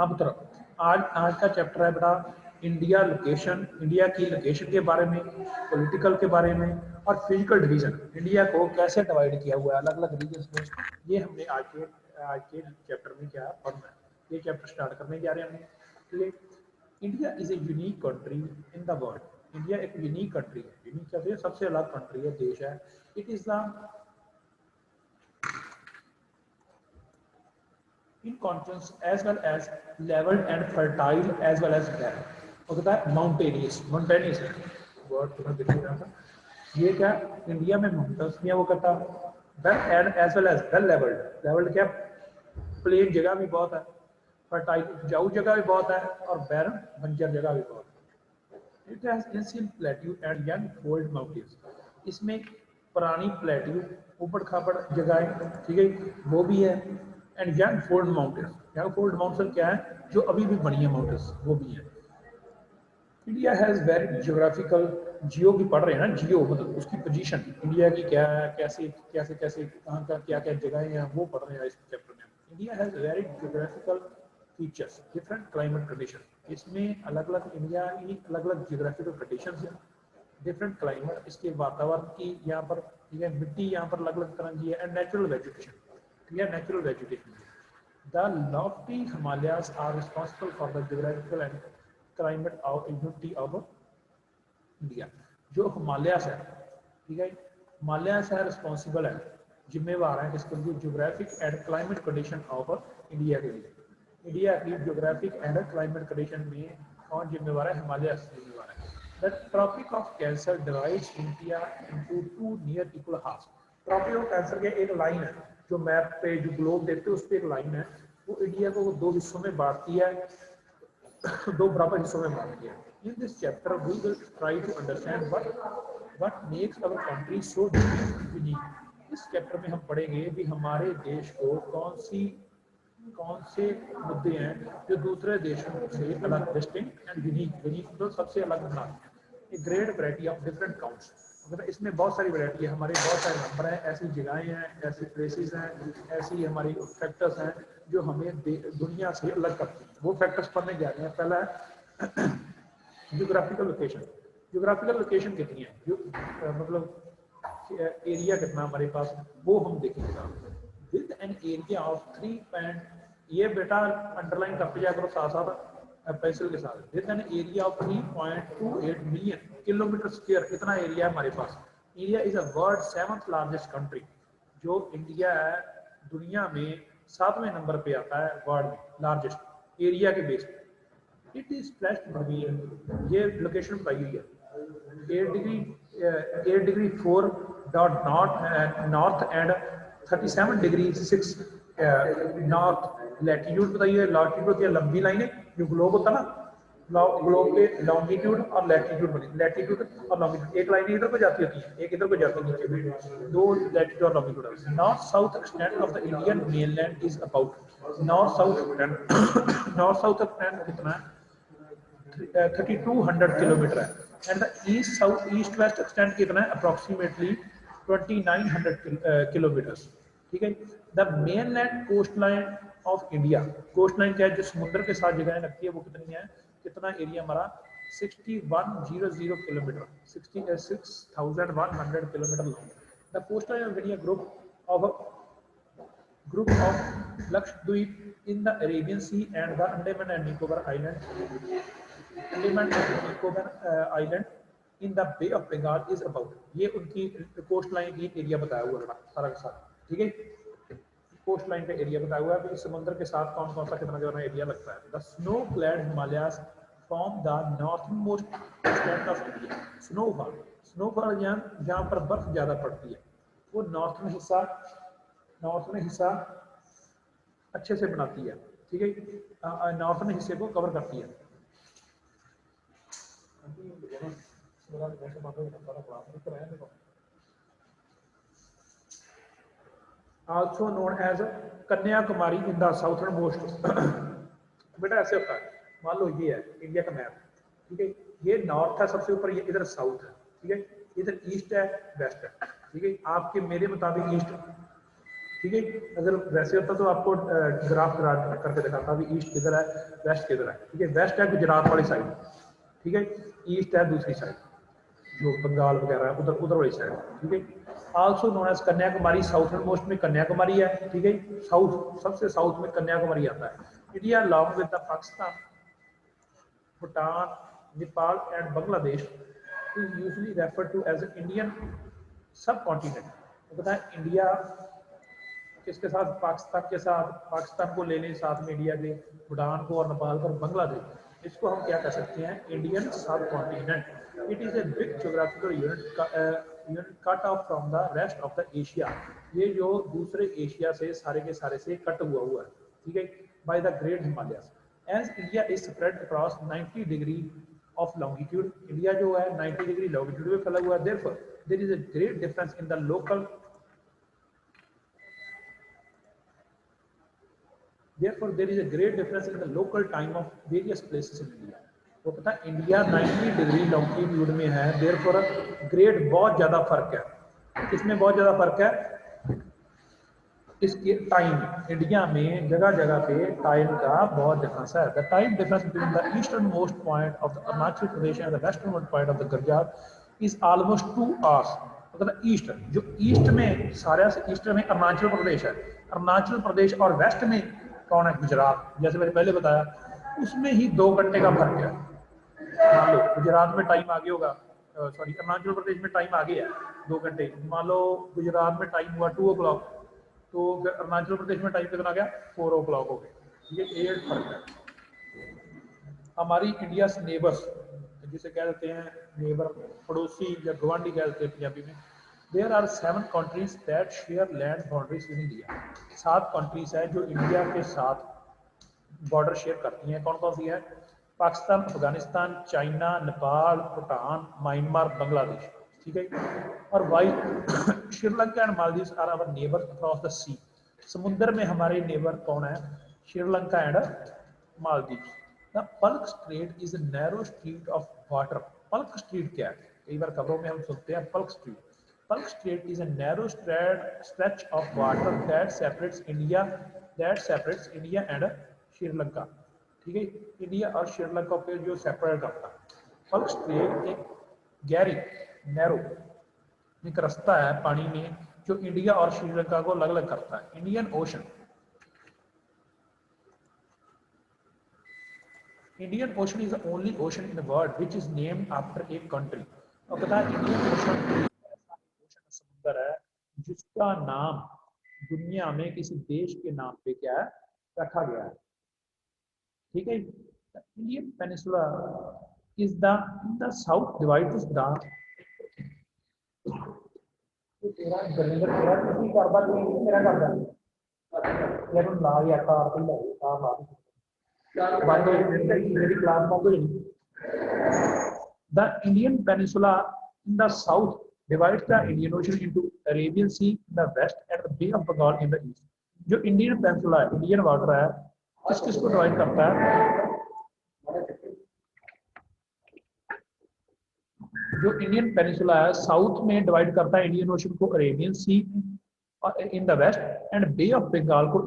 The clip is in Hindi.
अब तरफ आज आज का चैप्टर है बेटा इंडिया लोकेशन, इंडिया की लोकेशन के बारे में, पॉलिटिकल के बारे में और फिजिकल डिवीजन, इंडिया को कैसे डिवाइड किया हुआ है अलग अलग रीजन में, ये हमने आज के चैप्टर में क्या पढ़ना है, ये चैप्टर स्टार्ट करने जा रहे हैं हमने। ठीक है, India is a unique country in the world, India एक यूनिक कंट्री है, यूनिक कहते हैं सबसे अलग कंट्री है, देश है। It is the in contrast as well as leveled and fertile as well as barren, वो कहता है माउंटेनियस, माउंटेनियस वर्ड तुम्हें दिख रहा था, ये क्या इंडिया में माउंटेन्स में वो कहता well and as well as well levelled, levelled क्या प्लेन जगह भी बहुत है, फर्टाइल उपजाऊ जगह भी बहुत है और बैरन बंजर जगह भी बहुत है। It has ancient plateau and young fold mountains, इसमें पुरानी प्लेट्यू ऊबड़ खाबड़ जगहें, ठीक है वो भी है, and young fold mountains, young fold mountain क्या है जो अभी भी बनी है माउंटेन्स वो भी है। इंडिया हैज वेरी जियोग्राफिकल, जियो की पढ़ रहे हैं ना, जियो मतलब उसकी पोजीशन इंडिया की क्या है, कैसे कैसे कैसे कहाँ का क्या क्या जगहें हैं वो पढ़ रहे हैं इस चैप्टर में। India has very geographical features, different climate condition, इसमें अलग अलग इंडिया की अलग अलग जियोग्राफिकल कंडीशन है, डिफरेंट क्लाइमेट, इसके वातावरण की यहाँ पर, ठीक है मिट्टी यहाँ पर अलग अलग तरह की है, एंड नेचुरल वेजिटेशन, ठीक है natural vegetation. The lofty Himalayas are responsible for the geographical and climate of unity of India. जो हिमालयस है, ठीक है हिमालयस है रिस्पॉन्सिबल है, जिम्मेवार है किसके लिए, geographic and climate condition of India के लिए। इंडिया की जियोग्राफिक एंड क्लाइमेट कंडीशन में कौन जिम्मेवार है, हिमालयस जिम्मेवार है। The tropic of cancer divides India into two near equal halves, tropic of cancer के एक लाइन है जो मैप पे जो ग्लोब देखते हो उस पर एक लाइन है, वो इंडिया को दो हिस्सों में बांटती है, दो बराबर हिस्सों में बांट दिया। In this chapter we will try to understand what makes our country so unique. इस चैप्टर में हम पढ़ेंगे कि हमारे देश को कौन से मुद्दे हैं जो दूसरे देशों से अलग, डिस्टिंक्ट एंड यूनिक, यूनिक तो सबसे अलग बनाते हैं। A great variety of different counts, मतलब इसमें बहुत सारी वैरायटी है, हमारे बहुत सारे नंबर हैं, ऐसी जगहें हैं, ऐसी प्लेसेस हैं, ऐसी हमारी फैक्टर्स हैं जो हमें दुनिया से अलग करती हैं। वो फैक्टर्स पढ़ने जा रहे हैं। पहला है जियोग्राफिकल लोकेशन, जियोग्राफिकल लोकेशन कितनी है, जो मतलब एरिया कितना हमारे पास, वो हम देखेंगे। विद एन एरिया ऑफ 3 ये बेटा अंडरलाइन करते जाया करो साथ साथ पेंसिल के साथ, with an area of 3.28 million kilometre square, इतना एरिया है हमारे पास। India is a world 7th largest country, जो इंडिया है दुनिया में 7वें नंबर पे आता है वर्ल्ड में लार्जेस्ट एरिया के बेस पे। इट इज प्लेस्ड बिटवीन, ये लोकेशन बताई हुई है, 8 degree 4 dot north and 37 degree 6 north latitude बताई है। लैटिट्यूड की लंबी लाइन है, जो ग्लोब होता है ना, ग्लोब के लॉन्गिट्यूड और लैटिट्यूड बनी, लैटिट्यूड और लॉन्गिट्यूड, एक लाइन इधर को जाती होती है, एक इधर को जाती है, नीचे दो लैटिट्यूड और longitude. North south extent of the Indian mainland is about, north south extent, north south extent कितना है, 3200 किलोमीटर है, and the east south east west extent कितना है, अप्रोक्सीमेटली 2900 किलोमीटर, ठीक है। The main land coast line of India, coast line क्या है, जो समुद्र के साथ जगह लगती है, वो कितनी है, कितना एरिया हमारा 6100 kilometre, 66,100 kilometre long. The coast line of India group of Lakshadweep in the Arabian Sea and the Andaman and Nicobar Island, Andaman and Nicobar Island in the Bay of Bengal is about, ये उनकी कोस्ट लाइन की एरिया बताया हुआ है सारा का सारा, ठीक है। कोस्ट लाइन का एरिया बताया हुआ है, समुद्र के साथ कौन कौन सा कितना कितना एरिया लगता है। The snow clad Himalayas form the north most extent of India. Snowfall, snowfall जहाँ पर बर्फ ज्यादा पड़ती है, वो नॉर्थ में हिस्सा अच्छे से बनाती है, ठीक है, नॉर्थ में हिस्से को कवर करती है। Also known as Kanyakumari in the southern most, बेटा ऐसे होता है, मान लो ये है इंडिया का मैप, ठीक है, ये नॉर्थ है सबसे ऊपर, ये इधर साउथ है, ठीक है, इधर ईस्ट है वेस्ट है, ठीक है, आपके मेरे मुताबिक ईस्ट ठीक है। अगर वैसे होता तो आपको ग्राफ करके दिखाता अभी ईस्ट किधर है वेस्ट किधर है। ठीक है, वेस्ट है गुजरात वाली साइड, ठीक है, ईस्ट है दूसरी साइड जो बंगाल वगैरह है उधर उधर वाली साइड। ठीक है, also known as Kanyakumari, southern most में कन्याकुमारी है। ठीक है, साउथ सबसे साउथ में कन्याकुमारी आता है। India along with the Pakistan, Bhutan, Nepal, and Bangladesh is usually referred to as an Indian subcontinent। तो पता है इंडिया किसके साथ, पाकिस्तान के साथ, पाकिस्तान को लेने साथ में इंडिया के, भूटान को और नेपाल को और बांग्लादेश, इसको हम क्या कह सकते हैं, इंडियन सब continent. It is a big geographical unit cut off from the rest of the Asia. ये जो दूसरे एशिया से सारे के सारे से कट हुआ है। ठीक है, by the great Himalayas. As India is spread across 90 degree of longitude, India जो है 90 डिग्री लॉन्गिट्यूड में फैला हुआ है। Therefore there is a great difference in the local Therefore, there is a great difference in the local time of various places in India। वो पता है इंडिया 90 डिग्री लॉन्गिट्यूड में है, therefore ग्रेट बहुत ज़्यादा फर्क है। किसमें बहुत ज़्यादा फर्क है, इसके टाइम। इंडिया में जगह जगह पे टाइम का बहुत डिफरेंस है। The time difference between the eastern most point of the Arunachal Pradesh and the western point of the Gujarat is almost 2 hours. मतलब ईस्ट जो ईस्ट में सारे से ईस्ट में अरुणाचल प्रदेश है, अरुणाचल प्रदेश और वेस्ट में कौन है, गुजरात। जैसे मैंने पहले बताया उसमें ही 2 घंटे का फर्क है। मान लो गुजरात में टाइम आगे होगा, सॉरी अरुणाचल प्रदेश में टाइम आगे है 2 घंटे। मान लो गुजरात में टाइम हुआ 2 o'clock, तो अरुणाचल प्रदेश में टाइम कितना आ गया, 4 o'clock हो गया। ये 8 फर्क है। हमारी इंडिया नेबर्स जिसे कह देते हैं नेबर, पड़ोसी या गवांडी कह देते हैं पंजाबी में। There are 7 countries that share land boundaries with India. 7 countries है जो इंडिया के साथ बॉर्डर शेयर करती हैं। कौन कौन सी है, पाकिस्तान, अफगानिस्तान, चाइना, नेपाल, भूटान, म्यांमार, बांग्लादेश। ठीक है, और while Sri Lanka and Maldives are our neighbours across the sea. समुद्र में हमारे नेबर कौन है, Sri Lanka and Maldives. The Palk strait is a narrow street of water. Palk street क्या है, कई बार खबरों में हम सुनते हैं Palk street. Palk strait is a narrow stretch of water that separates India and Sri Lanka. ठीक है, इंडिया और श्रीलंका को जो सेपरेट करता है। पल्क स्ट्रेट एक गहरी नैरो एक रास्ता है पानी में जो इंडिया और श्रीलंका को अलग अलग करता है। Indian ocean is the only ocean in the world which is named after a country। और पता है इंडियन ओशन समुद्र है जिसका नाम दुनिया में किसी देश के नाम पे क्या है, रखा गया है। ठीक है, Indian peninsula is the south divides the तेरा गलेंदर तेरा किसी करदा कोई तेरा करदा ये तो ला या कार तो ला कार ला बाकी मेरी क्लास में कोई the Indian peninsula in the south divides the Indian Ocean into Arabian Sea in the west and the Bay of Bengal in the east। जो इंडियन पेनिसुला है, इंडियन वाटर है, किस किस को डिवाइड करता है, जो इंडियन पेनिसुला है साउथ में डिवाइड करता है इंडियन ओशन को Arabian sea in the west and bay of Bengal को